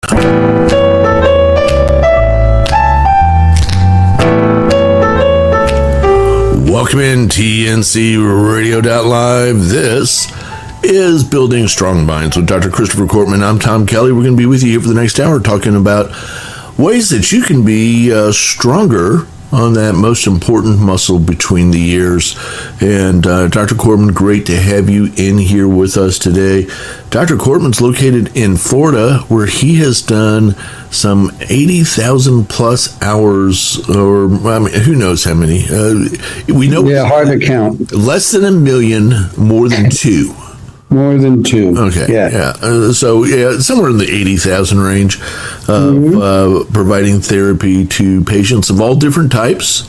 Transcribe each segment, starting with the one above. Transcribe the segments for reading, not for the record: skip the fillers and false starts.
Welcome in TNC Radio.live. This is Building Strong Minds with Dr. Christopher Cortman. I'm Tom Kelly. We're going to be with you here for the next hour talking about ways that you can be stronger on that most important muscle between the ears. And Dr. Cortman, great to have you in here with us today. Dr. Cortman's located in Florida, where he has done some 80,000 plus hours, or I mean, who knows how many. We know. Yeah, hard to count. Less than 1 million, more than 2. More than 2. Okay. Yeah. So somewhere in the 80,000 range of providing therapy to patients of all different types,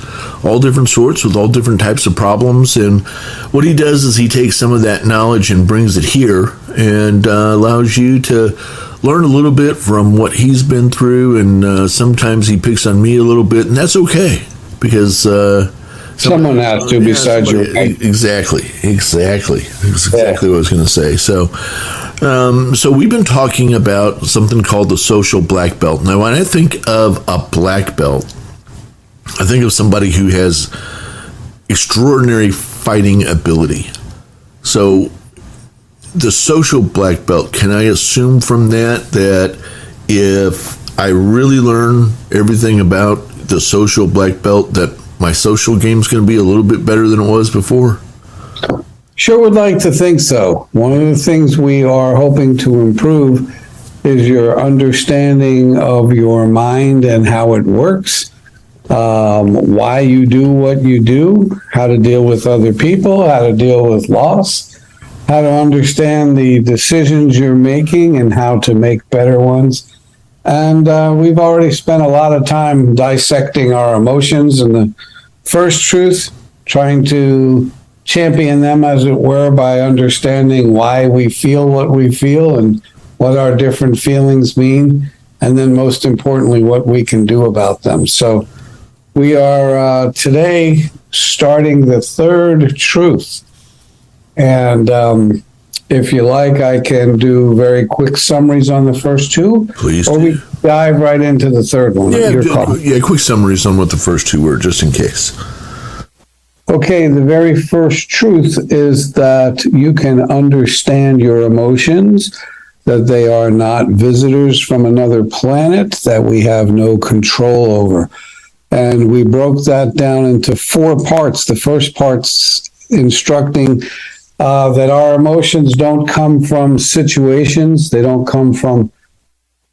all different sorts, with all different types of problems. And what he does is he takes some of that knowledge and brings it here and allows you to learn a little bit from what he's been through. And sometimes he picks on me a little bit, and that's okay, because someone has to besides you. Exactly. That's exactly what I was going to say. So we've been talking about something called the social black belt. Now, when I think of a black belt, I think of somebody who has extraordinary fighting ability. So the social black belt, can I assume from that if I really learn everything about the social black belt, that my social game is going to be a little bit better than it was before? Sure would like to think so. One of the things we are hoping to improve is your understanding of your mind and how it works, why you do what you do, how to deal with other people, how to deal with loss, how to understand the decisions you're making and how to make better ones. And we've already spent a lot of time dissecting our emotions and the first truth, trying to champion them, as it were, by understanding why we feel what we feel and what our different feelings mean, and then most importantly, what we can do about them. So we are today starting the third truth. And if you like, I can do very quick summaries on the first two. Please. Or we dive right into the third one. Quick summaries on what the first two were, just in case. Okay, the very first truth is that you can understand your emotions, that they are not visitors from another planet, that we have no control over. And we broke that down into 4 parts. The first part's instructing that our emotions don't come from situations, they don't come from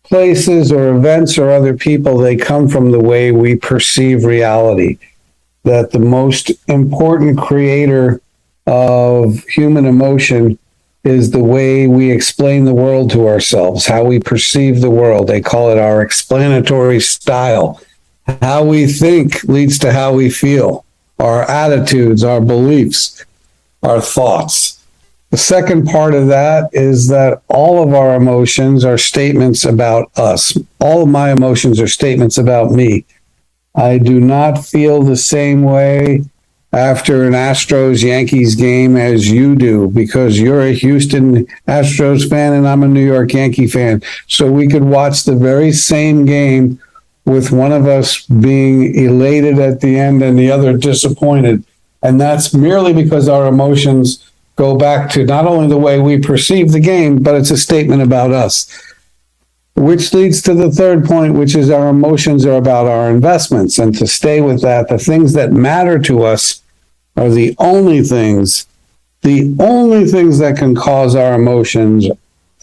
places or events or other people, they come from the way we perceive reality. That the most important creator of human emotion is the way we explain the world to ourselves, how we perceive the world. They call it our explanatory style. How we think leads to how we feel, our attitudes, our beliefs, our thoughts. The second part of that is that all of our emotions are statements about us. All of my emotions are statements about me. I do not feel the same way after an Astros-Yankees game as you do, because you're a Houston Astros fan and I'm a New York Yankee fan. So we could watch the very same game with one of us being elated at the end and the other disappointed. And that's merely because our emotions go back to not only the way we perceive the game, but it's a statement about us. Which leads to the third point, which is our emotions are about our investments. And to stay with that, the things that matter to us are the only things that can cause our emotions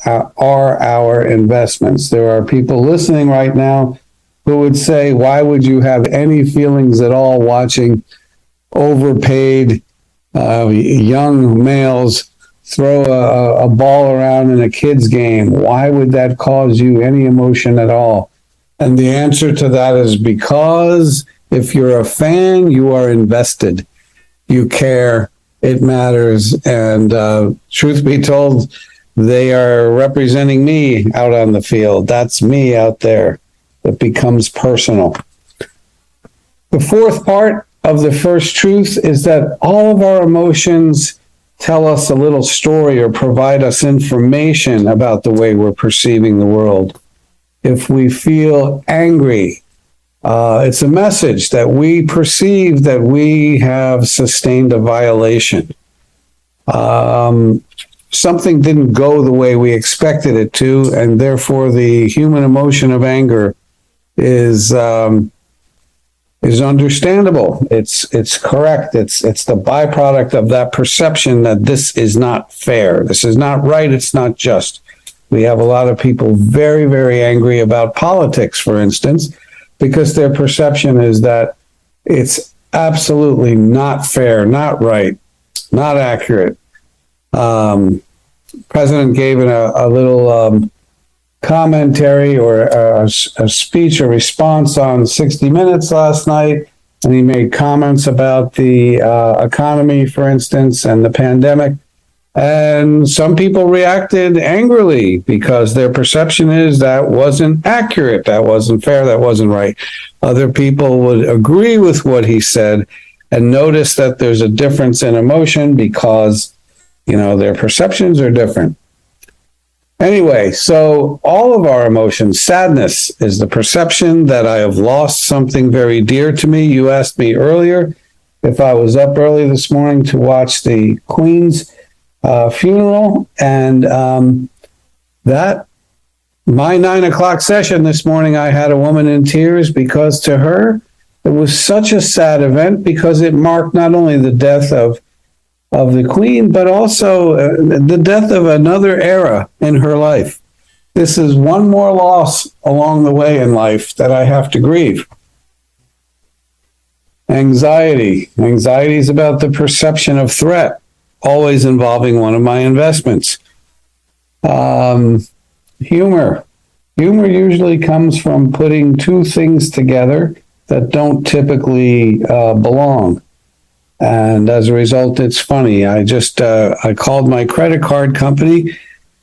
are our investments. There are people listening right now who would say, why would you have any feelings at all watching overpaid young males throw a ball around in a kid's game? Why would that cause you any emotion at all? And the answer to that is because if you're a fan, you are invested. You care. It matters. And truth be told, they are representing me out on the field. That's me out there. It becomes personal. The fourth part of the first truth is that all of our emotions tell us a little story or provide us information about the way we're perceiving the world. if we feel angry, it's a message that we perceive that we have sustained a violation. Something didn't go the way we expected it to, and therefore the human emotion of anger is understandable. It's correct. It's the byproduct of that perception that this is not fair. This is not right. It's not just. We have a lot of people very, very angry about politics, for instance, because their perception is that it's absolutely not fair, not right, not accurate. President gave a little commentary or a speech, a response on 60 Minutes last night, and he made comments about the economy, for instance, and the pandemic. And some people reacted angrily because their perception is that wasn't accurate, that wasn't fair, that wasn't right. Other people would agree with what he said and notice that there's a difference in emotion because, their perceptions are different. Anyway, so all of our emotions, sadness is the perception that I have lost something very dear to me. You asked me earlier if I was up early this morning to watch the Queen's funeral, and that my 9:00 session this morning, I had a woman in tears because to her it was such a sad event because it marked not only the death of the Queen, but also the death of another era in her life. This is one more loss along the way in life that I have to grieve. Anxiety. Anxiety is about the perception of threat, always involving one of my investments. Humor. Humor usually comes from putting two things together that don't typically belong. And as a result, it's funny. I called my credit card company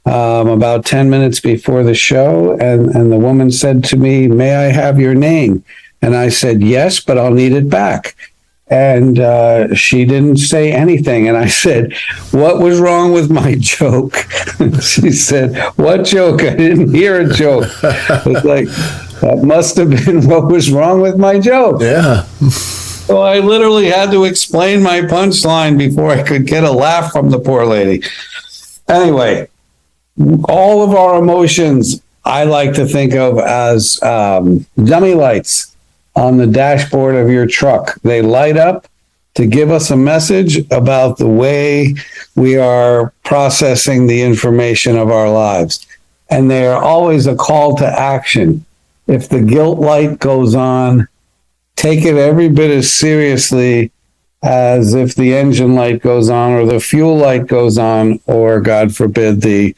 about 10 minutes before the show, and the woman said to me, "May I have your name?" And I said, "Yes, but I'll need it back." And she didn't say anything. And I said, "What was wrong with my joke?" She said, "What joke? I didn't hear a joke." It's like, that must have been what was wrong with my joke. Yeah. So I literally had to explain my punchline before I could get a laugh from the poor lady. Anyway, all of our emotions, I like to think of as dummy lights on the dashboard of your truck. They light up to give us a message about the way we are processing the information of our lives. And they are always a call to action. If the guilt light goes on, take it every bit as seriously as if the engine light goes on or the fuel light goes on, or God forbid, the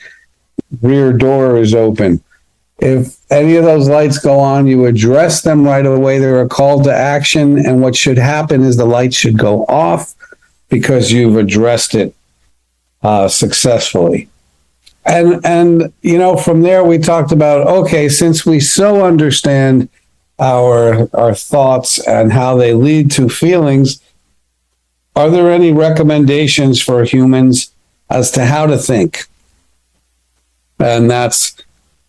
rear door is open. If any of those lights go on, you address them right away. They're a call to action. And what should happen is the light should go off because you've addressed it successfully. And from there, we talked about, okay, since we so understand our thoughts and how they lead to feelings, are there any recommendations for humans as to how to think? And that's,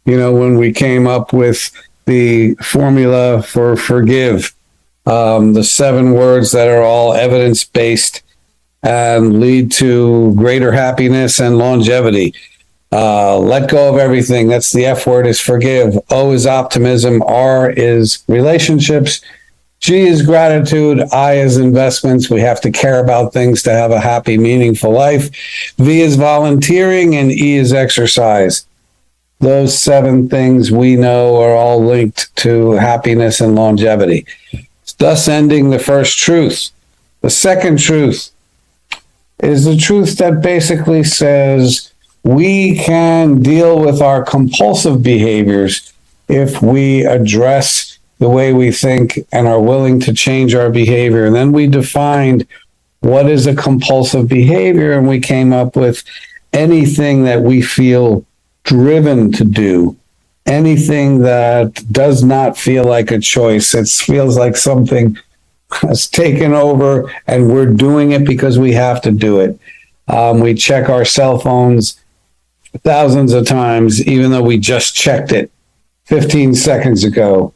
when we came up with the formula for forgive, the 7 words that are all evidence-based and lead to greater happiness and longevity. Let go of everything. That's the F word, is forgive. O is optimism. R is relationships. G is gratitude. I is investments. We have to care about things to have a happy, meaningful life. V is volunteering, and E is exercise. Those 7 things we know are all linked to happiness and longevity. Thus ending the first truth. The second truth is the truth that basically says we can deal with our compulsive behaviors if we address the way we think and are willing to change our behavior. And then we defined what is a compulsive behavior, and we came up with anything that we feel driven to do, anything that does not feel like a choice. It feels like something has taken over and we're doing it because we have to do it. We check our cell phones thousands of times, even though we just checked it 15 seconds ago,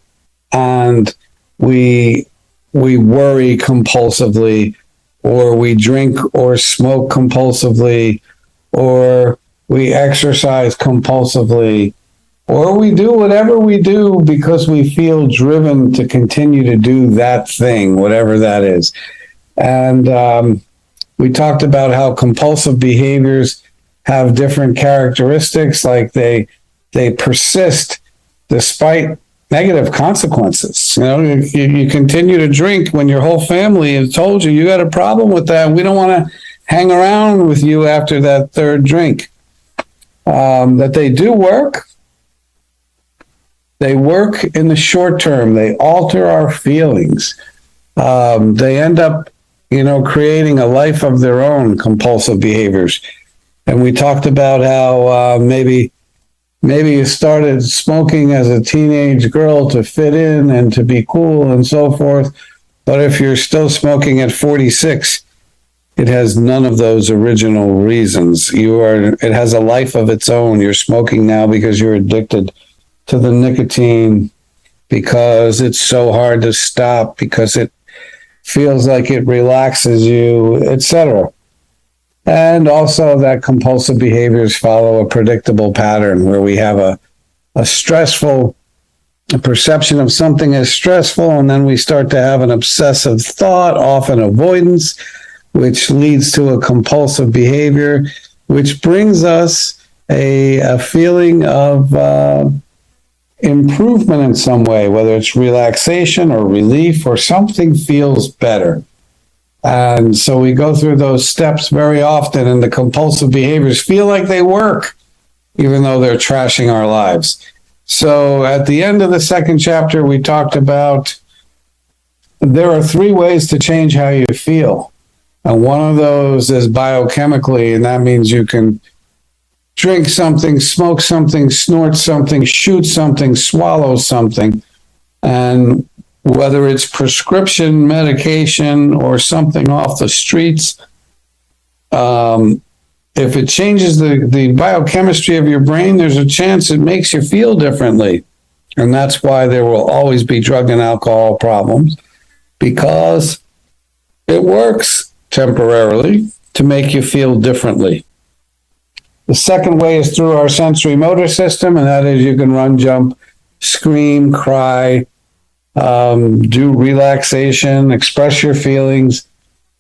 and we worry compulsively, or we drink or smoke compulsively, or we exercise compulsively, or we do whatever we do because we feel driven to continue to do that thing, whatever that is. And we talked about how compulsive behaviors have different characteristics, like they persist despite negative consequences. You continue to drink when your whole family has told you got a problem with that. We don't want to hang around with you after that third drink. That they do work. They work in the short term. They alter our feelings. They end up, creating a life of their own, compulsive behaviors. And we talked about how maybe you started smoking as a teenage girl to fit in and to be cool and so forth. But if you're still smoking at 46, it has none of those original reasons. It has a life of its own. You're smoking now because you're addicted to the nicotine, because it's so hard to stop, because it feels like it relaxes you, etc. And also that compulsive behaviors follow a predictable pattern where we have a perception of something as stressful, and then we start to have an obsessive thought, often avoidance, which leads to a compulsive behavior, which brings us a feeling of improvement in some way, whether it's relaxation or relief or something feels better. And so we go through those steps very often, and the compulsive behaviors feel like they work, even though they're trashing our lives. So at the end of the second chapter, we talked about there are 3 ways to change how you feel. And one of those is biochemically, and that means you can drink something, smoke something, snort something, shoot something, swallow something. And whether it's prescription medication or something off the streets, if it changes the biochemistry of your brain, there's a chance it makes you feel differently. And that's why there will always be drug and alcohol problems, because it works temporarily to make you feel differently. The second way is through our sensory motor system, and that is you can run, jump, scream, cry, do relaxation, express your feelings,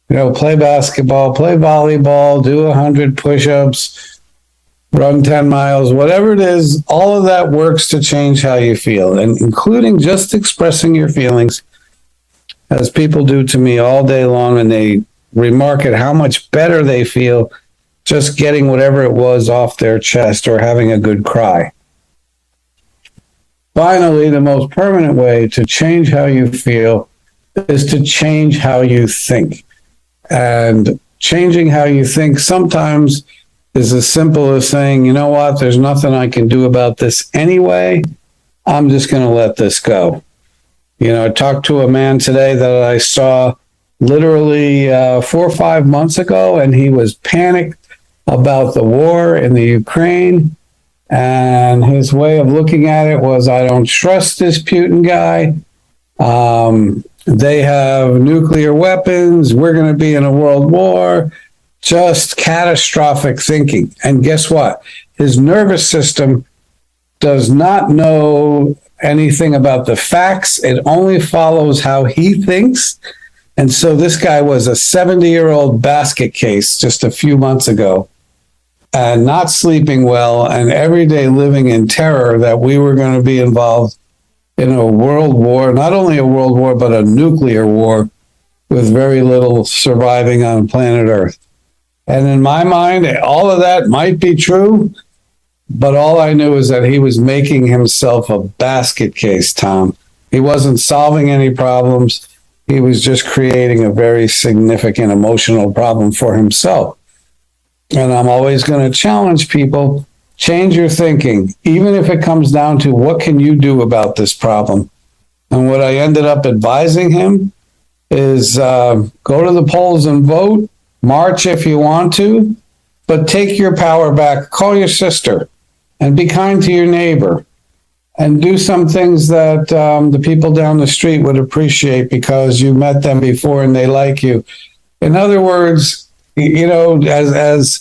play basketball, play volleyball, do 100 push-ups, run 10 miles, whatever it is. All of that works to change how you feel, and including just expressing your feelings, as people do to me all day long, and they remark at how much better they feel just getting whatever it was off their chest or having a good cry. Finally, the most permanent way to change how you feel is to change how you think. And changing how you think sometimes is as simple as saying, you know what, there's nothing I can do about this anyway. I'm just going to let this go. I talked to a man today that I saw literally 4 or 5 months ago, and he was panicked about the war in the Ukraine. And his way of looking at it was, I don't trust this Putin guy. They have nuclear weapons. We're going to be in a world war. Just catastrophic thinking. And guess what? His nervous system does not know anything about the facts. It only follows how he thinks. And so this guy was a 70-year-old basket case just a few months ago, and not sleeping well, and every day living in terror that we were going to be involved in a world war, not only a world war, but a nuclear war with very little surviving on planet Earth. And in my mind, all of that might be true, but all I knew is that he was making himself a basket case, Tom. He wasn't solving any problems. He was just creating a very significant emotional problem for himself. And I'm always going to challenge people, change your thinking, even if it comes down to what can you do about this problem. And what I ended up advising him is go to the polls and vote, march if you want to, but take your power back, call your sister, and be kind to your neighbor. and do some things that the people down the street would appreciate because you met them before and they like you. In other words, as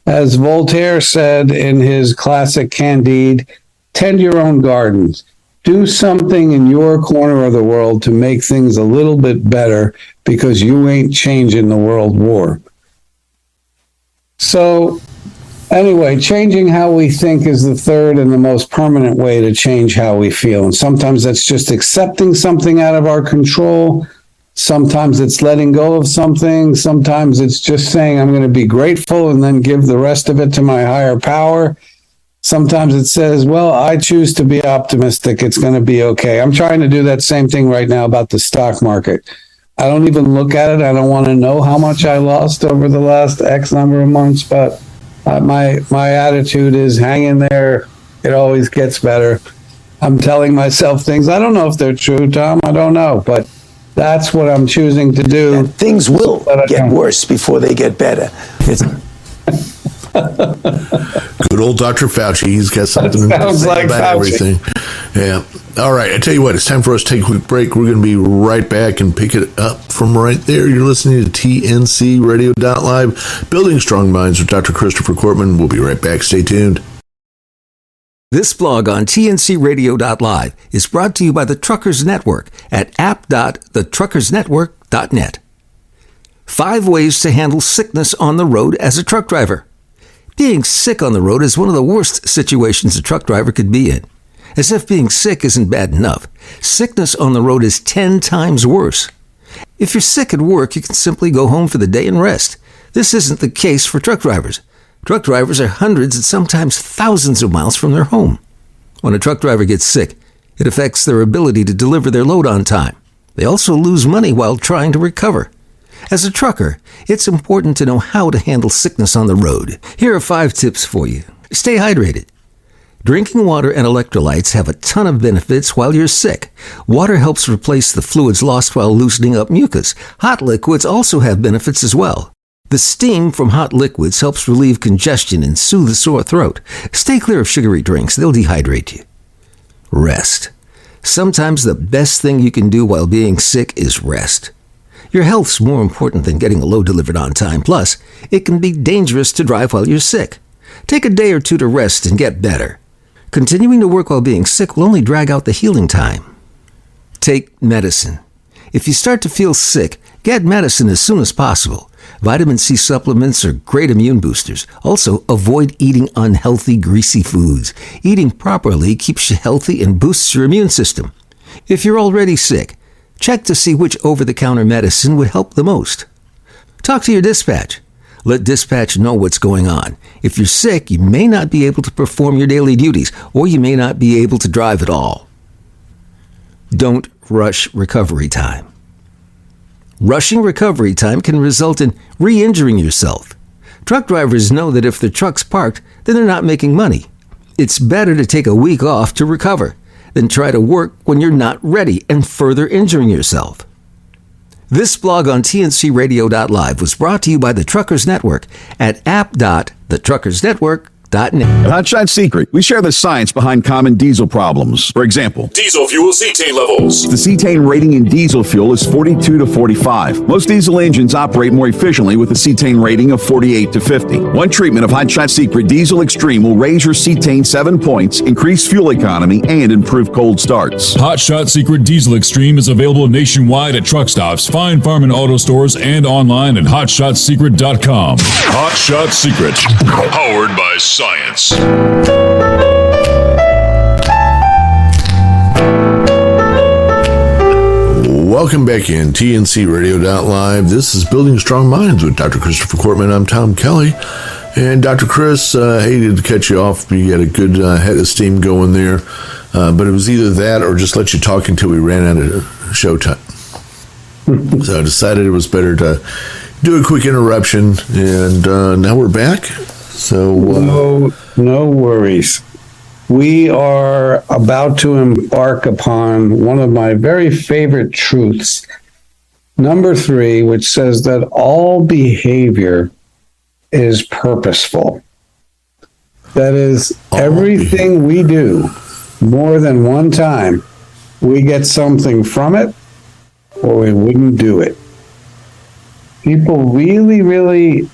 Voltaire said in his classic Candide, tend your own gardens. Do something in your corner of the world to make things a little bit better because you ain't changing the world war. So anyway, changing how we think is the third and the most permanent way to change how we feel. And sometimes that's just accepting something out of our control. Sometimes it's letting go of something. Sometimes it's just saying, I'm going to be grateful and then give the rest of it to my higher power. Sometimes it says, well, I choose to be optimistic. It's going to be okay. I'm trying to do that same thing right now about the stock market. I don't even look at it. I don't want to know how much I lost over the last X number of months, but my attitude is hang in there. It always gets better. I'm telling myself things. I don't know if they're true, Tom. I don't know, but that's what I'm choosing to do. And things will get worse before they get better. Good old Dr. Fauci. He's got something to say like about Fauci. everything. Yeah. All right. I tell you what, it's time for us to take a quick break. We're going to be right back and pick it up from right there. You're listening to TNCRadio.live, Building Strong Minds with Dr. Christopher Cortman. We'll be right back. Stay tuned. This blog on TNCRadio.live is brought to you by the Truckers Network at app.thetruckersnetwork.net. 5 ways to handle sickness on the road as a truck driver. Being sick on the road is one of the worst situations a truck driver could be in. As if being sick isn't bad enough, sickness on the road is 10 times worse. If you're sick at work, you can simply go home for the day and rest. This isn't the case for truck drivers. Truck drivers are hundreds and sometimes thousands of miles from their home. When a truck driver gets sick, it affects their ability to deliver their load on time. They also lose money while trying to recover. As a trucker, it's important to know how to handle sickness on the road. Here are 5 tips for you. Stay hydrated. Drinking water and electrolytes have a ton of benefits while you're sick. Water helps replace the fluids lost while loosening up mucus. Hot liquids also have benefits as well. The steam from hot liquids helps relieve congestion and soothe a sore throat. Stay clear of sugary drinks. They'll dehydrate you. Rest. Sometimes the best thing you can do while being sick is rest. Your health's more important than getting a load delivered on time. Plus, it can be dangerous to drive while you're sick. Take a day or 2 to rest and get better. Continuing to work while being sick will only drag out the healing time. Take medicine. If you start to feel sick, get medicine as soon as possible. Vitamin C supplements are great immune boosters. Also, avoid eating unhealthy, greasy foods. Eating properly keeps you healthy and boosts your immune system. If you're already sick, check to see which over-the-counter medicine would help the most. Talk to your dispatch. Let dispatch know what's going on. If you're sick, you may not be able to perform your daily duties, or you may not be able to drive at all. Don't rush recovery time. Rushing recovery time can result in re-injuring yourself. Truck drivers know that if their truck's parked, then they're not making money. It's better to take a week off to recover than try to work when you're not ready and further injuring yourself. This blog on TNCRadio.live was brought to you by the Truckers Network at app.thetruckersnetwork.net. At Hotshot Secret, we share the science behind common diesel problems. For example, diesel fuel cetane levels. The cetane rating in diesel fuel is 42 to 45. Most diesel engines operate more efficiently with a cetane rating of 48 to 50. One treatment of Hotshot Secret Diesel Extreme will raise your cetane 7 points, increase fuel economy, and improve cold starts. Hotshot Secret Diesel Extreme is available nationwide at truck stops, fine farm and auto stores, and online at hotshotsecret.com. Hotshot Secret, powered by science. Welcome back in TNCRadio.live. This is Building Strong Minds with Dr. Christopher Cortman. I'm Tom Kelly. And Dr. Chris, hated to cut you off. You had a good head of steam going there. But it was either that or just let you talk until we ran out of showtime. So I decided it was better to do a quick interruption. And now we're back. So no worries. We are about to embark upon one of my very favorite truths, number 3, which says that all behavior is purposeful. That is, everything we do more than one time, we get something from it or we wouldn't do it. People really, really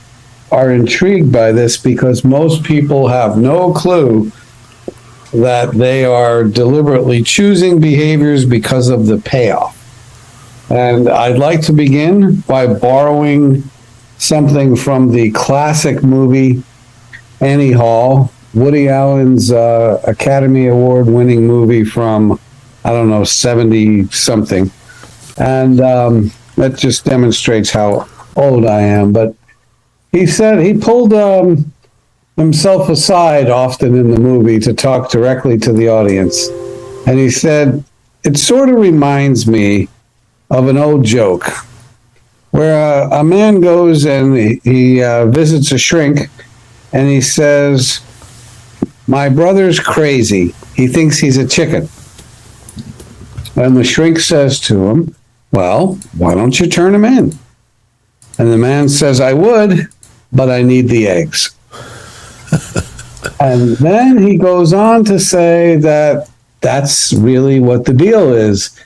are intrigued by this because most people have no clue that they are deliberately choosing behaviors because of the payoff. And I'd like to begin by borrowing something from the classic movie Annie Hall, Woody Allen's Academy Award winning movie from, 70 something. And that just demonstrates how old I am. But he said he pulled himself aside often in the movie to talk directly to the audience. And he said, it sort of reminds me of an old joke where a man goes and he visits a shrink and he says, my brother's crazy. He thinks he's a chicken. And the shrink says to him, well, why don't you turn him in? And the man says, I would, but I need the eggs. And then he goes on to say that that's really what the deal is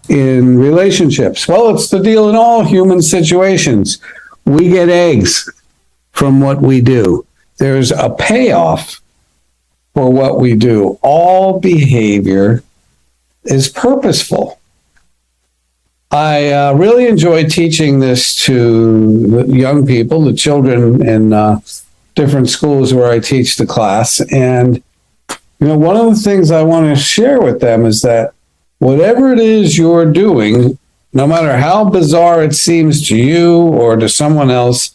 in relationships. Well, it's the deal in all human situations. We get eggs from what we do. There's a payoff for what we do. All behavior is purposeful. I really enjoy teaching this to the young people, the children in different schools where I teach the class. And, one of the things I want to share with them is that whatever it is you're doing, no matter how bizarre it seems to you or to someone else,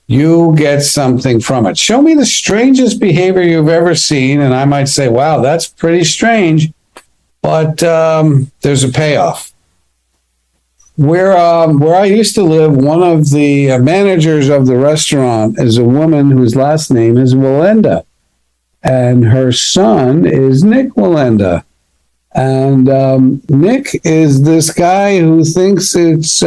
you get something from it. Show me the strangest behavior you've ever seen, and I might say, wow, that's pretty strange, but there's a payoff. Where I used to live, one of the managers of the restaurant is a woman whose last name is Wallenda, and her son is Nick Wallenda. And Nick is this guy who thinks it's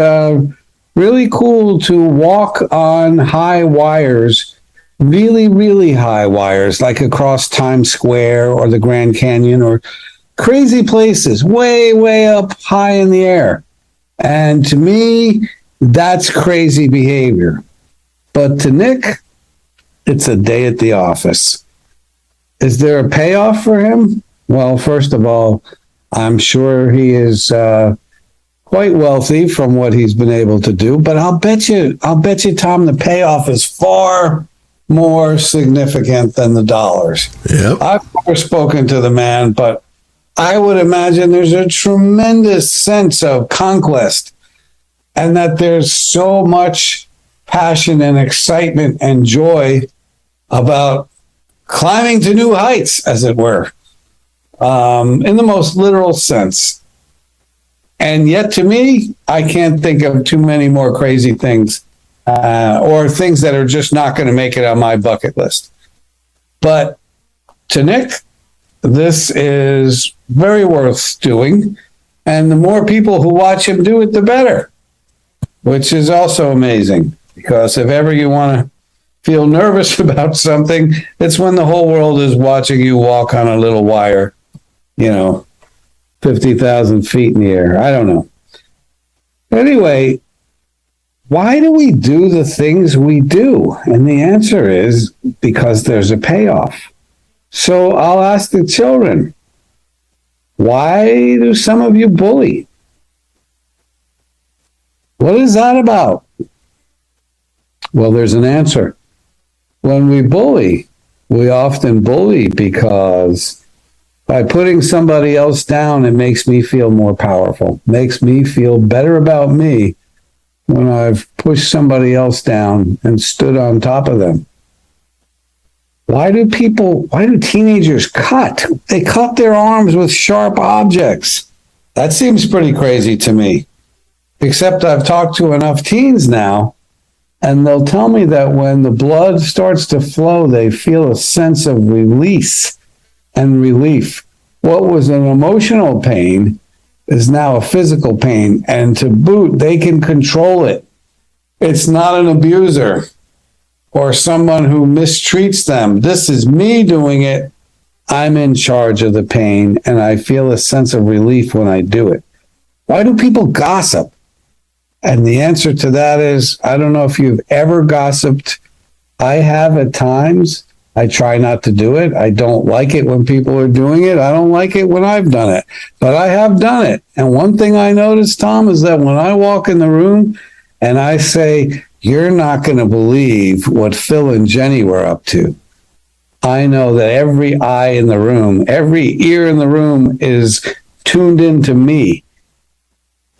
really cool to walk on high wires, really, really high wires, like across Times Square or the Grand Canyon or crazy places, way, way up high in the air. And to me, that's crazy behavior. But to Nick, it's a day at the office. Is there a payoff for him? Well, first of all, I'm sure he is quite wealthy from what he's been able to do. But I'll bet you, Tom, the payoff is far more significant than the dollars. Yep. I've never spoken to the man, but I would imagine there's a tremendous sense of conquest and that there's so much passion and excitement and joy about climbing to new heights, as it were, in the most literal sense. And yet, to me, I can't think of too many more crazy things or things that are just not going to make it on my bucket list. But to Nick, this is very worth doing. And the more people who watch him do it, the better, which is also amazing. Because if ever you want to feel nervous about something, it's when the whole world is watching you walk on a little wire, 50,000 feet in the air. I don't know. Anyway, why do we do the things we do? And the answer is because there's a payoff. So I'll ask the children, why do some of you bully? What is that about? Well, there's an answer. When we bully, we often bully because by putting somebody else down, it makes me feel more powerful, makes me feel better about me when I've pushed somebody else down and stood on top of them. Why do teenagers cut? They cut their arms with sharp objects. That seems pretty crazy to me. Except I've talked to enough teens now, and they'll tell me that when the blood starts to flow, they feel a sense of release and relief. What was an emotional pain is now a physical pain, and to boot, they can control it. It's not an abuser or someone who mistreats them. This is me doing it, I'm in charge of the pain, and I feel a sense of relief when I do it. Why do people gossip? And the answer to that is, I don't know if you've ever gossiped. I have at times. I try not to do it. I don't like it when people are doing it. I don't like it when I've done it, but I have done it. And one thing I noticed, Tom, is that when I walk in the room and I say, you're not going to believe what Phil and Jenny were up to, I know that every eye in the room, every ear in the room is tuned into me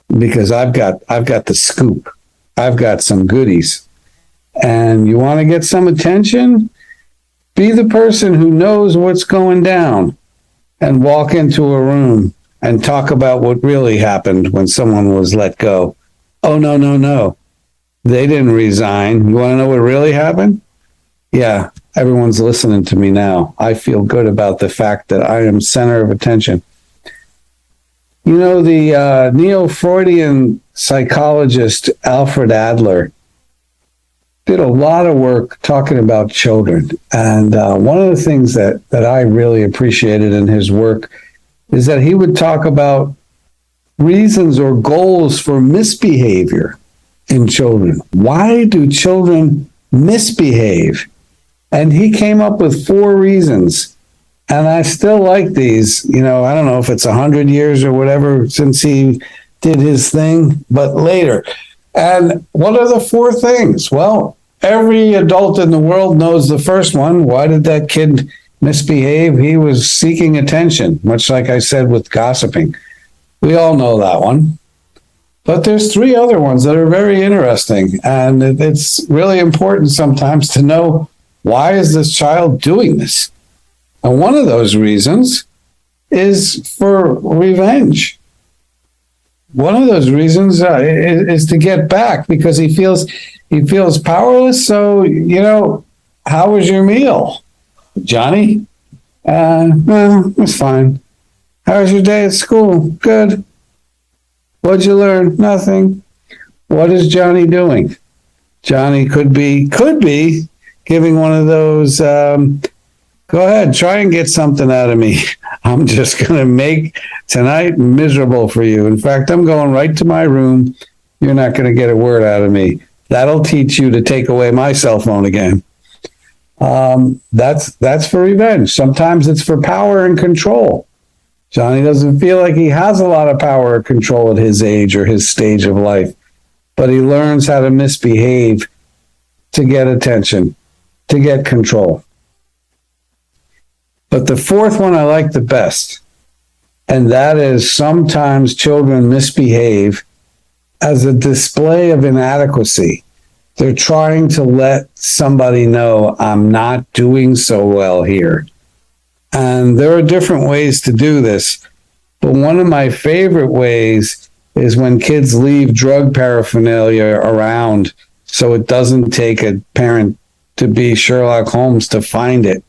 because I've got the scoop. I've got some goodies. And you want to get some attention? Be the person who knows what's going down and walk into a room and talk about what really happened when someone was let go. Oh, no. They didn't resign. You want to know what really happened? Yeah, everyone's listening to me now. I feel good about the fact that I am center of attention. You know, the neo-Freudian psychologist Alfred Adler did a lot of work talking about children. And one of the things that I really appreciated in his work is that he would talk about reasons or goals for misbehavior in children. Why do children misbehave? And he came up with 4 reasons. And I still like these. You know, I don't know if it's 100 years or whatever since he did his thing, but later. And what are the 4 things? Well, every adult in the world knows the first one. Why did that kid misbehave? He was seeking attention, much like I said with gossiping. We all know that one. But there's 3 other ones that are very interesting. And it's really important sometimes to know, why is this child doing this? And one of those reasons is for revenge. One of those reasons is to get back because he feels powerless. So, you know, how was your meal, Johnny? Well, it's fine. How was your day at school? Good. What'd you learn? Nothing. What is Johnny doing? Johnny could be giving one of those, go ahead, try and get something out of me. I'm just going to make tonight miserable for you. In fact, I'm going right to my room. You're not going to get a word out of me. That'll teach you to take away my cell phone again. That's for revenge. Sometimes it's for power and control. Johnny doesn't feel like he has a lot of power or control at his age or his stage of life, but he learns how to misbehave to get attention, to get control. But the 4th one I like the best, and that is sometimes children misbehave as a display of inadequacy. They're trying to let somebody know, I'm not doing so well here. And there are different ways to do this. But one of my favorite ways is when kids leave drug paraphernalia around so it doesn't take a parent to be Sherlock Holmes to find it.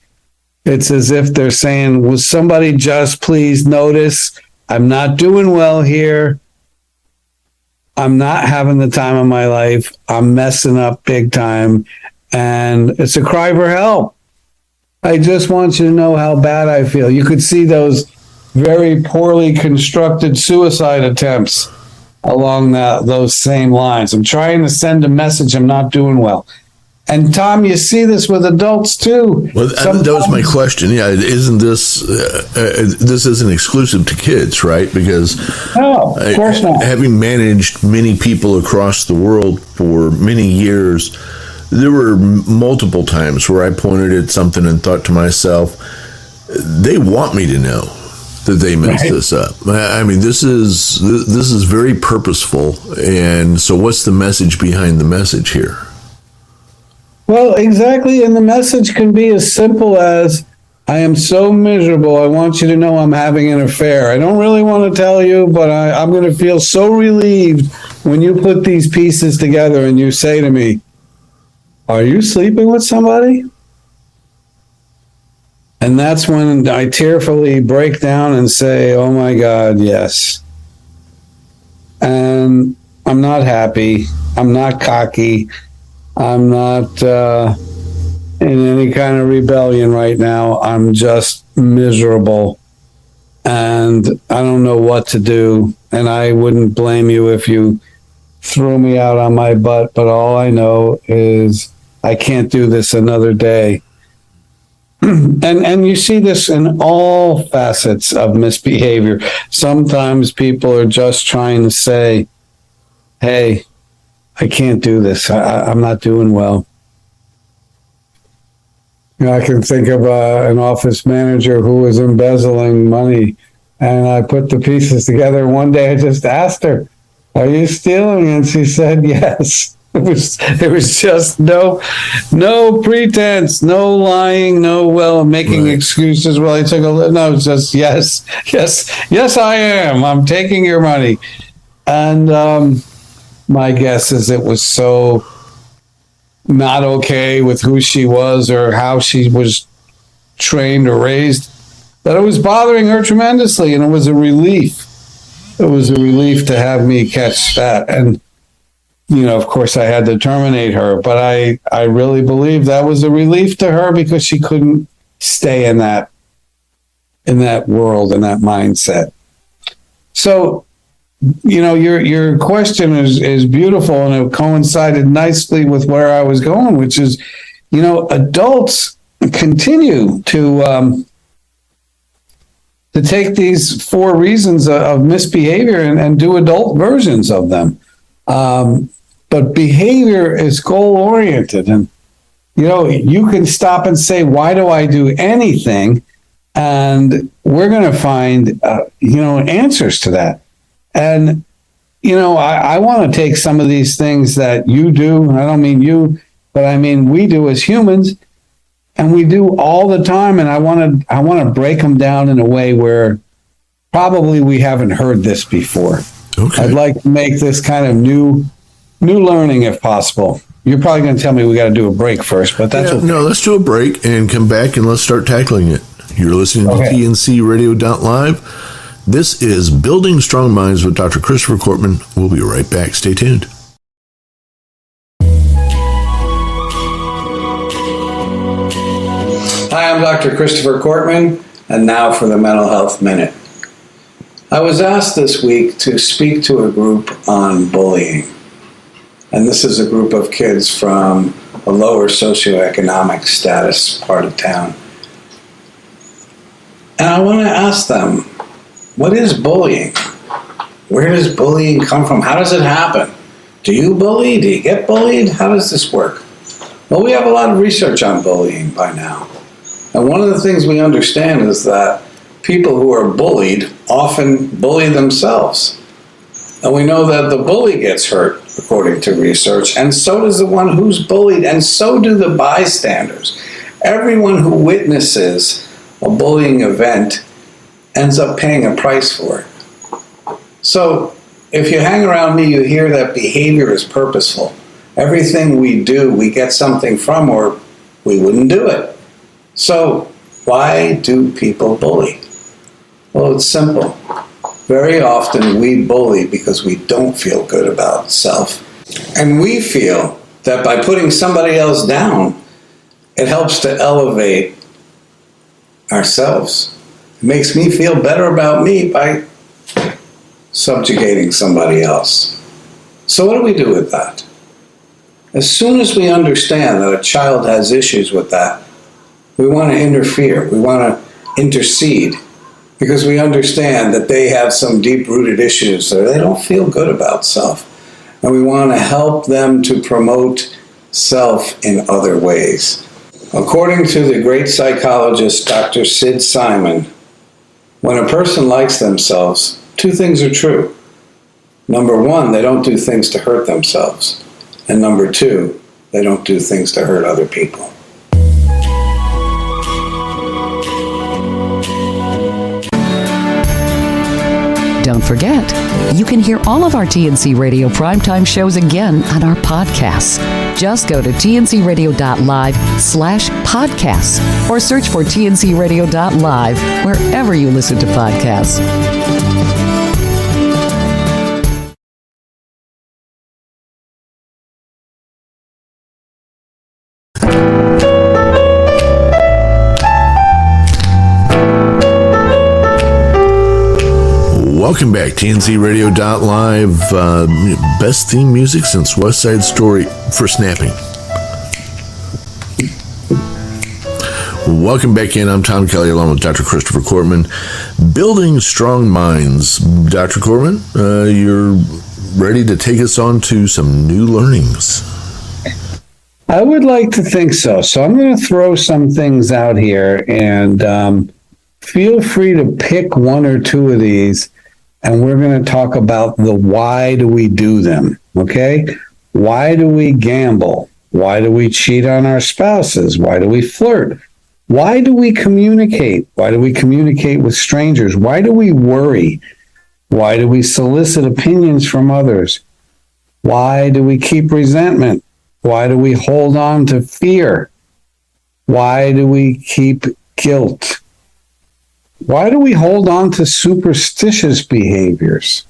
It's as if they're saying, will somebody just please notice I'm not doing well here. I'm not having the time of my life. I'm messing up big time. And it's a cry for help. I just want you to know how bad I feel. You could see those very poorly constructed suicide attempts along those same lines. I'm trying to send a message. I'm not doing well. And Tom, you see this with adults too. Well, that was my question. Yeah, isn't this isn't exclusive to kids, right? Because no, of course not. Having managed many people across the world for many years, there were multiple times where I pointed at something and thought to myself, they want me to know that they messed this up. I mean, this is very purposeful. And so what's the message behind the message here? Well, exactly. And the message can be as simple as, I am so miserable. I want you to know I'm having an affair. I don't really want to tell you, but I'm going to feel so relieved when you put these pieces together and you say to me, are you sleeping with somebody? And that's when I tearfully break down and say, oh my God, yes. And I'm not happy. I'm not cocky. I'm not in any kind of rebellion right now. I'm just miserable, and I don't know what to do. And I wouldn't blame you if you threw me out on my butt, but all I know is I can't do this another day. And you see this in all facets of misbehavior. Sometimes people are just trying to say, hey, I can't do this. I'm not doing well. You know, I can think of an office manager who was embezzling money, and I put the pieces together. One day I just asked her, are you stealing? And she said, yes. There was just no pretense, no lying, no making excuses. Well, I took a look. No, it's just yes, I am. I'm taking your money. And my guess is it was so not okay with who she was or how she was trained or raised that it was bothering her tremendously, and it was a relief. It was a relief to have me catch that. And you know, of course, I had to terminate her, but I really believe that was a relief to her because she couldn't stay in that world, in that mindset. So, you know, your question is beautiful, and it coincided nicely with where I was going, which is, you know, adults continue to take these 4 reasons of misbehavior and do adult versions of them. But behavior is goal-oriented. And, you know, you can stop and say, why do I do anything? And we're going to find, answers to that. And, you know, I want to take some of these things that you do. I don't mean you, but I mean we do as humans. And we do all the time. And I want to break them down in a way where probably we haven't heard this before. Okay. I'd like to make this kind of new learning if possible. You're probably going to tell me we got to do a break first, but that's okay. No, let's do a break and come back and let's start tackling it. You're listening to TNCRadio.live. This is Building Strong Minds with Dr. Christopher Cortman. We'll be right back. Stay tuned. Hi, I'm Dr. Christopher Cortman, and now for the Mental Health Minute. I was asked this week to speak to a group on bullying. And this is a group of kids from a lower socioeconomic status part of town. And I want to ask them, what is bullying? Where does bullying come from? How does it happen? Do you bully? Do you get bullied? How does this work? Well, we have a lot of research on bullying by now. And one of the things we understand is that people who are bullied often bully themselves. And we know that the bully gets hurt, according to research, and so does the one who's bullied, and so do the bystanders. Everyone who witnesses a bullying event ends up paying a price for it. So if you hang around me, you hear that behavior is purposeful. Everything we do, we get something from, or we wouldn't do it. So why do people bully? Well, it's simple. Very often we bully because we don't feel good about self. And we feel that by putting somebody else down, it helps to elevate ourselves. It makes me feel better about me by subjugating somebody else. So what do we do with that? As soon as we understand that a child has issues with that, we want to interfere. We want to intercede. Because we understand that they have some deep-rooted issues or they don't feel good about self. And we want to help them to promote self in other ways. According to the great psychologist Dr. Sid Simon, when a person likes themselves, 2 things are true. Number 1, they don't do things to hurt themselves. And number 2, they don't do things to hurt other people. Don't forget, you can hear all of our TNC Radio primetime shows again on our podcasts. Just go to tncradio.live/podcasts or search for tncradio.live wherever you listen to podcasts. Welcome back, TNCRadio.live. Best theme music since West Side Story for snapping. Welcome back in. I'm Tom Kelly along with Dr. Christopher Cortman. Building Strong Minds. Dr. Cortman, you're ready to take us on to some new learnings. I would like to think so. So I'm going to throw some things out here, and feel free to pick one or two of these, and we're going to talk about the why do we do them, okay? Why do we gamble? Why do we cheat on our spouses? Why do we flirt? Why do we communicate? Why do we communicate with strangers? Why do we worry? Why do we solicit opinions from others? Why do we keep resentment? Why do we hold on to fear? Why do we keep guilt? Why do we hold on to superstitious behaviors?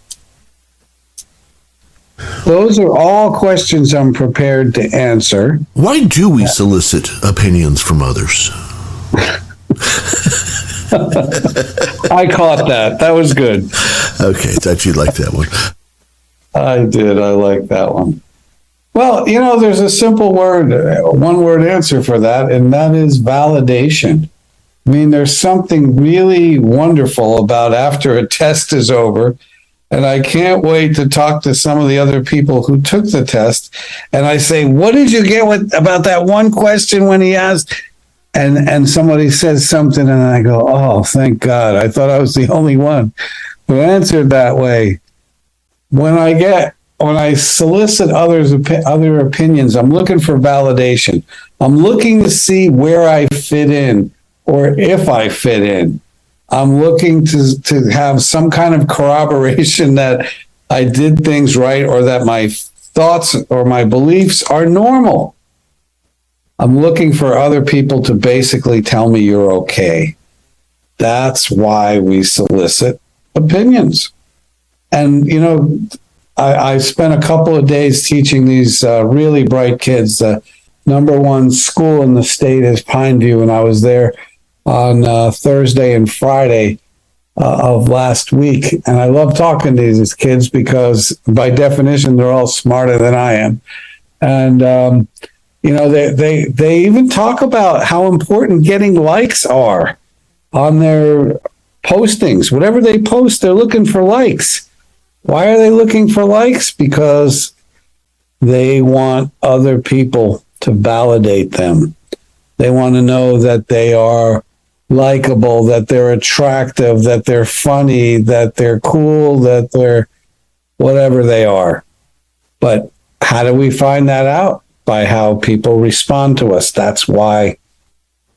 Those are all questions I'm prepared to answer. Why do we solicit opinions from others? I caught that. That was good. Okay, thought you'd like that one. I did. I like that one. Well, there's a simple one-word answer for that, and that is validation. I mean, there's something really wonderful about after a test is over, and I can't wait to talk to some of the other people who took the test, and I say, what did you get about that one question when he asked? And somebody says something, and I go, oh, thank God. I thought I was the only one who answered that way. When I solicit other opinions, I'm looking for validation. I'm looking to see where I fit in or if I fit in. I'm looking to have some kind of corroboration that I did things right or that my thoughts or my beliefs are normal. I'm looking for other people to basically tell me you're okay. That's why we solicit opinions. And, I spent a couple of days teaching these really bright kids. The number one school in the state is Pineview, and I was there on Thursday and Friday of last week. And I love talking to these kids because, by definition, they're all smarter than I am. And they even talk about how important getting likes are on their postings. Whatever they post, they're looking for likes. Why are they looking for likes? Because they want other people to validate them. They want to know that they are likable, that they're attractive, that they're funny, that they're cool, that they're whatever they are. But how do we find that out? By how people respond to us. That's why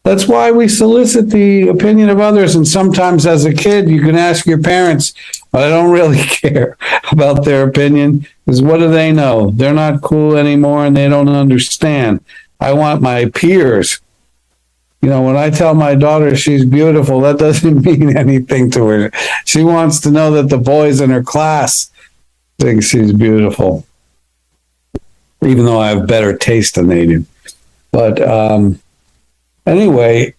we solicit the opinion of others. And sometimes as a kid, you can ask your parents, but I don't really care about their opinion, because what do they know? They're not cool anymore and they don't understand. I want my peers. When I tell my daughter she's beautiful, that doesn't mean anything to her. She wants to know that the boys in her class think she's beautiful, even though I have better taste than they do. But anyway,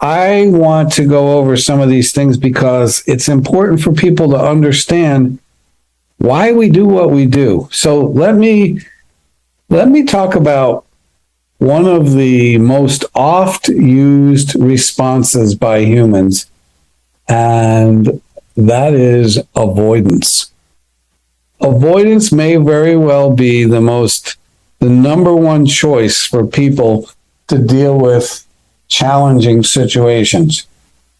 I want to go over some of these things because it's important for people to understand why we do what we do. So let me talk about one of the most oft used responses by humans, and that is avoidance. Avoidance may very well be the number one choice for people to deal with challenging situations.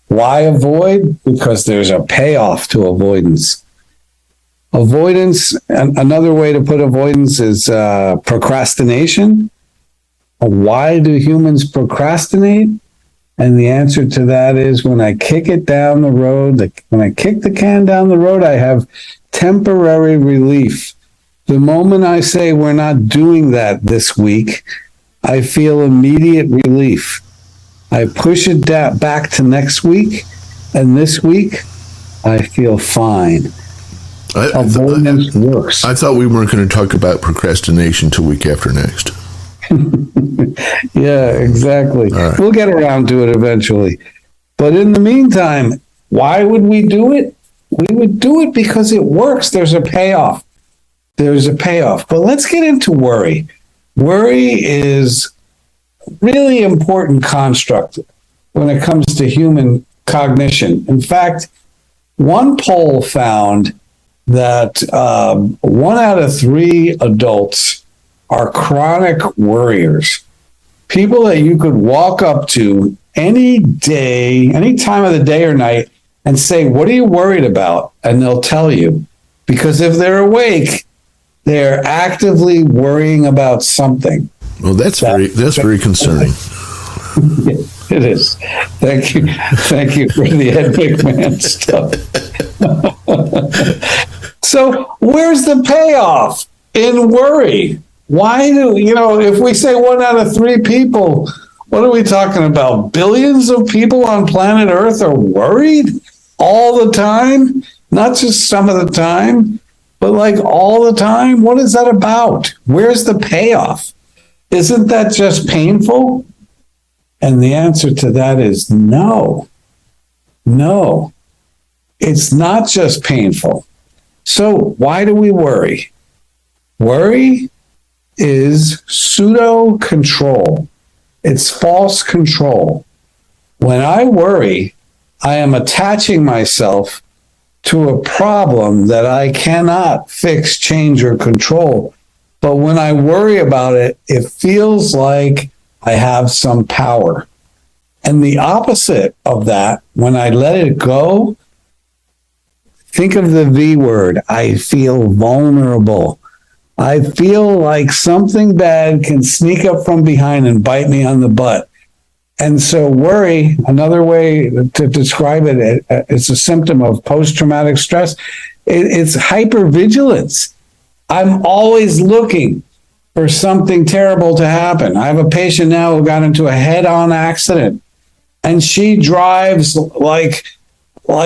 Why avoid? Because there's a payoff to avoidance. Avoidance, another way to put avoidance is procrastination. Why do humans procrastinate? And the answer to that is when I kick it down the road, when I kick the can down the road, I have temporary relief. The moment I say we're not doing that this week, I feel immediate relief. I push it back to next week, and this week, I feel fine. Avoidance works. I thought we weren't going to talk about procrastination till week after next. Yeah, exactly. Right. We'll get around to it eventually. But in the meantime, why would we do it? We would do it because it works. There's a payoff. But let's get into worry. Worry is really important construct when it comes to human cognition. In fact, one poll found that 1 out of 3 adults are chronic worriers. People that you could walk up to any day, any time of the day or night, and say, "What are you worried about?" And they'll tell you. Because if they're awake, they're actively worrying about something. Well, that's very concerning. It is. Thank you for the Ed McMahon stuff. So where's the payoff in worry? Why do, if we say 1 out of 3 people, what are we talking about? Billions of people on planet Earth are worried all the time? Not just some of the time, but like all the time? What is that about? Where's the payoff? Isn't that just painful? And the answer to that is no. No, it's not just painful. So why do we worry? Worry is pseudo control. It's false control. When I worry, I am attaching myself to a problem that I cannot fix, change, or control. But when I worry about it, it feels like I have some power. And the opposite of that, when I let it go, think of the V word. I feel vulnerable. I feel like something bad can sneak up from behind and bite me on the butt. And so worry, another way to describe it, it's a symptom of post-traumatic stress. It's hypervigilance. I'm always looking for something terrible to happen. I have a patient now who got into a head-on accident, and she drives like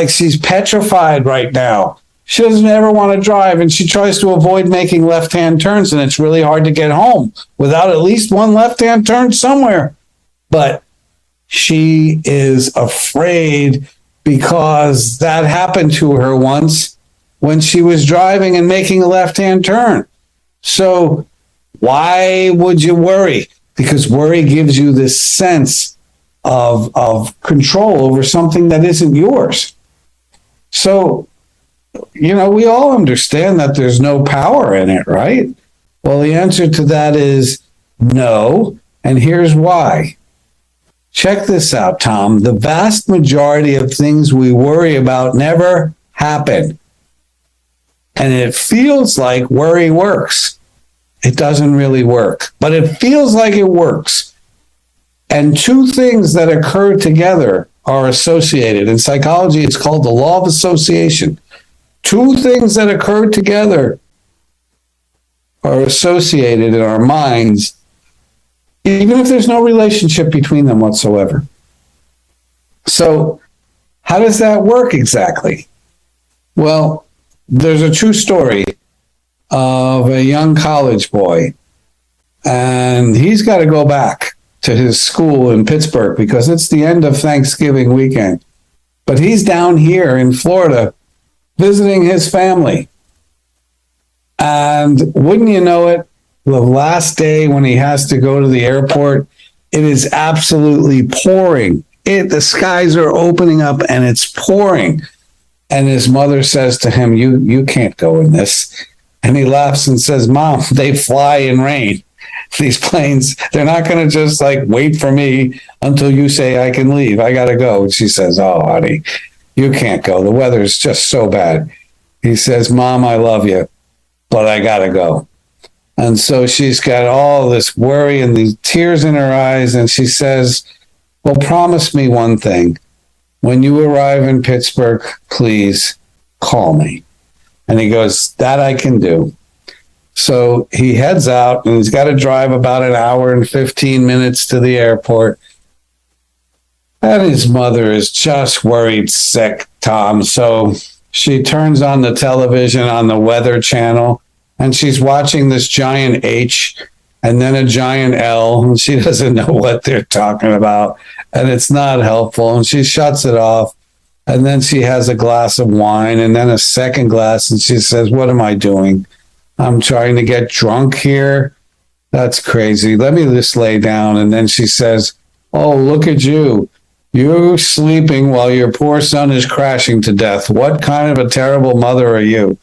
she's petrified right now. She doesn't ever want to drive, and she tries to avoid making left-hand turns, and it's really hard to get home without at least one left-hand turn somewhere. But she is afraid because that happened to her once when she was driving and making a left-hand turn. So why would you worry? Because worry gives you this sense of control over something that isn't yours. So, we all understand that there's no power in it, right? Well, the answer to that is no, and here's why. Check this out, Tom. The vast majority of things we worry about never happen. And it feels like worry works. It doesn't really work, but it feels like it works. And 2 things that occur together are associated. In psychology, it's called the law of association. 2 things that occur together are associated in our minds, even if there's no relationship between them whatsoever. So how does that work exactly? Well, there's a true story of a young college boy, and he's got to go back to his school in Pittsburgh because it's the end of Thanksgiving weekend. But he's down here in Florida visiting his family. And wouldn't you know it, the last day when he has to go to the airport, it is absolutely pouring. The skies are opening up and it's pouring. And his mother says to him, you can't go in this. And he laughs and says, Mom, they fly in rain. These planes, they're not going to just wait for me until you say I can leave. I got to go. And she says, oh, honey, you can't go. The weather is just so bad. He says, Mom, I love you, but I got to go. And so she's got all this worry and these tears in her eyes. And she says, well, promise me one thing. When you arrive in Pittsburgh, please call me. And he goes, that I can do. So he heads out and he's got to drive about an hour and 15 minutes to the airport. And his mother is just worried sick, Tom. So she turns on the television on the Weather Channel and she's watching this giant H and then a giant L. And she doesn't know what they're talking about. And it's not helpful. And she shuts it off. And then she has a glass of wine and then a second glass. And she says, what am I doing? I'm trying to get drunk here. That's crazy. Let me just lay down. And then she says, oh, look at you. You're sleeping while your poor son is crashing to death. What kind of a terrible mother are you?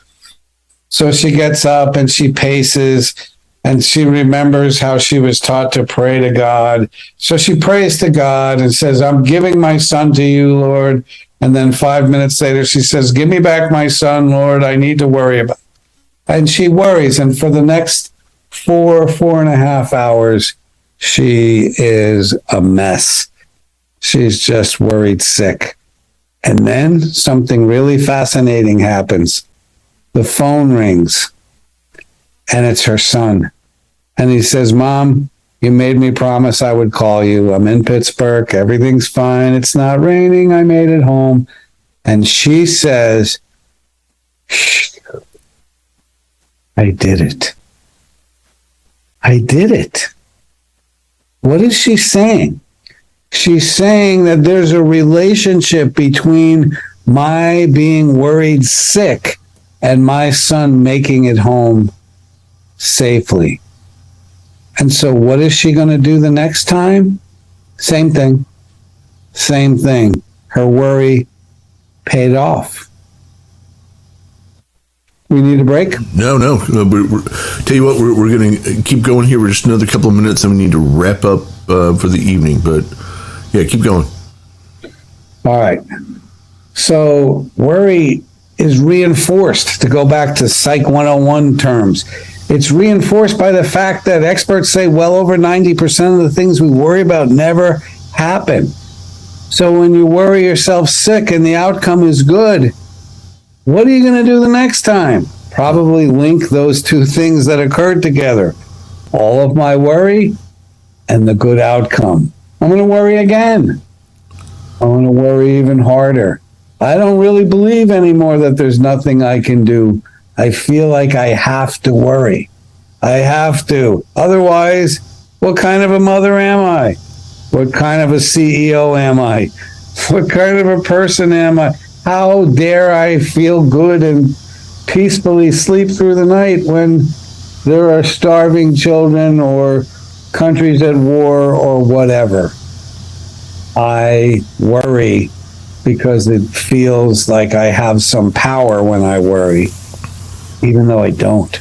So she gets up and she paces and she remembers how she was taught to pray to God. So she prays to God and says, I'm giving my son to you, Lord. And then 5 minutes later, she says, give me back my son, Lord. I need to worry about it. And she worries. And for the next 4.5 hours, she is a mess. She's just worried sick. And then something really fascinating happens. The phone rings, and it's her son. And he says, Mom, you made me promise I would call you. I'm in Pittsburgh. Everything's fine. It's not raining. I made it home. And she says, shh, I did it. I did it. What is she saying? She's saying that there's a relationship between my being worried sick and my son making it home safely. And so what is she going to do the next time? Same thing. Same thing. Her worry paid off. We need a break? No. Tell you what, we're going to keep going here for just another couple of minutes, and we need to wrap up for the evening. But yeah, keep going. All right. So worry is reinforced, to go back to Psych 101 terms. It's reinforced by the fact that experts say well over 90% of the things we worry about never happen. So when you worry yourself sick and the outcome is good, what are you going to do the next time? Probably link those two things that occurred together. All of my worry and the good outcome. I'm going to worry again. I'm going to worry even harder. I don't really believe anymore that there's nothing I can do. I feel like I have to worry. I have to. Otherwise, what kind of a mother am I? What kind of a CEO am I? What kind of a person am I? How dare I feel good and peacefully sleep through the night when there are starving children or countries at war or whatever? I worry because it feels like I have some power when I worry, even though I don't.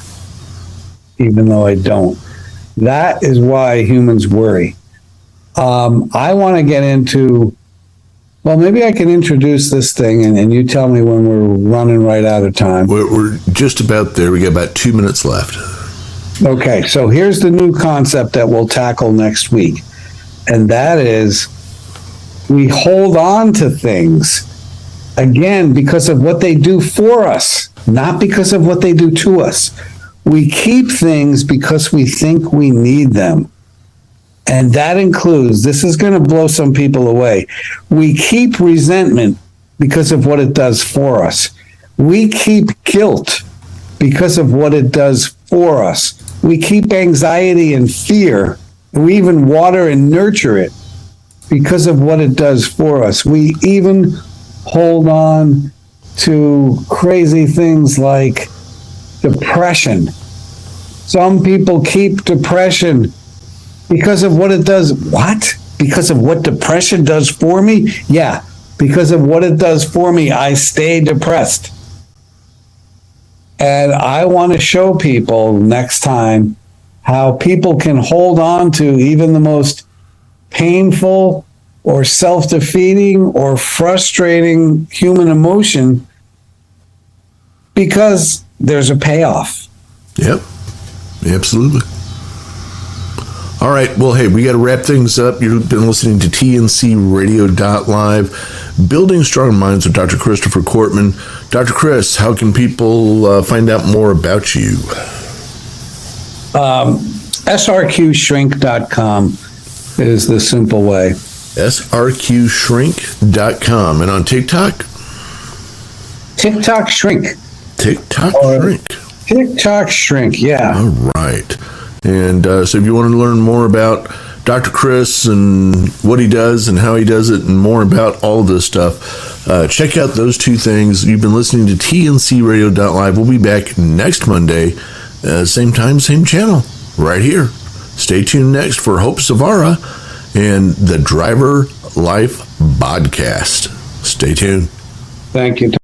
That is why humans worry. I want to get into, well, maybe I can introduce this thing and you tell me when we're running right out of time. We're just about there. We got about 2 minutes left. Okay, so here's the new concept that we'll tackle next week. And that is, we hold on to things, again, because of what they do for us, not because of what they do to us. We keep things because we think we need them. And that includes, this is going to blow some people away, we keep resentment because of what it does for us. We keep guilt because of what it does for us. We keep anxiety and fear. We even water and nurture it because of what it does for us. We even hold on to crazy things like depression. Some people keep depression because of what it does. What? Because of what depression does for me? Yeah, because of what it does for me, I stay depressed. And I want to show people next time how people can hold on to even the most painful or self-defeating or frustrating human emotion because there's a payoff. Yep, absolutely. All right, well, hey, we got to wrap things up. You've been listening to TNCRadio.live, Building Strong Minds with Dr. Christopher Cortman. Dr. Chris, how can people find out more about you? SRQshrink.com is the simple way. SRQshrink.com. And on TikTok? TikTok Shrink. TikTok Shrink. TikTok Shrink, yeah. All right. And so if you want to learn more about Dr. Chris and what he does and how he does it and more about all this stuff, check out those two things. You've been listening to TNCRadio.live. We'll be back next Monday, same time, same channel, right here. Stay tuned next for Hope Savara and the Driver Life Podcast. Stay tuned. Thank you.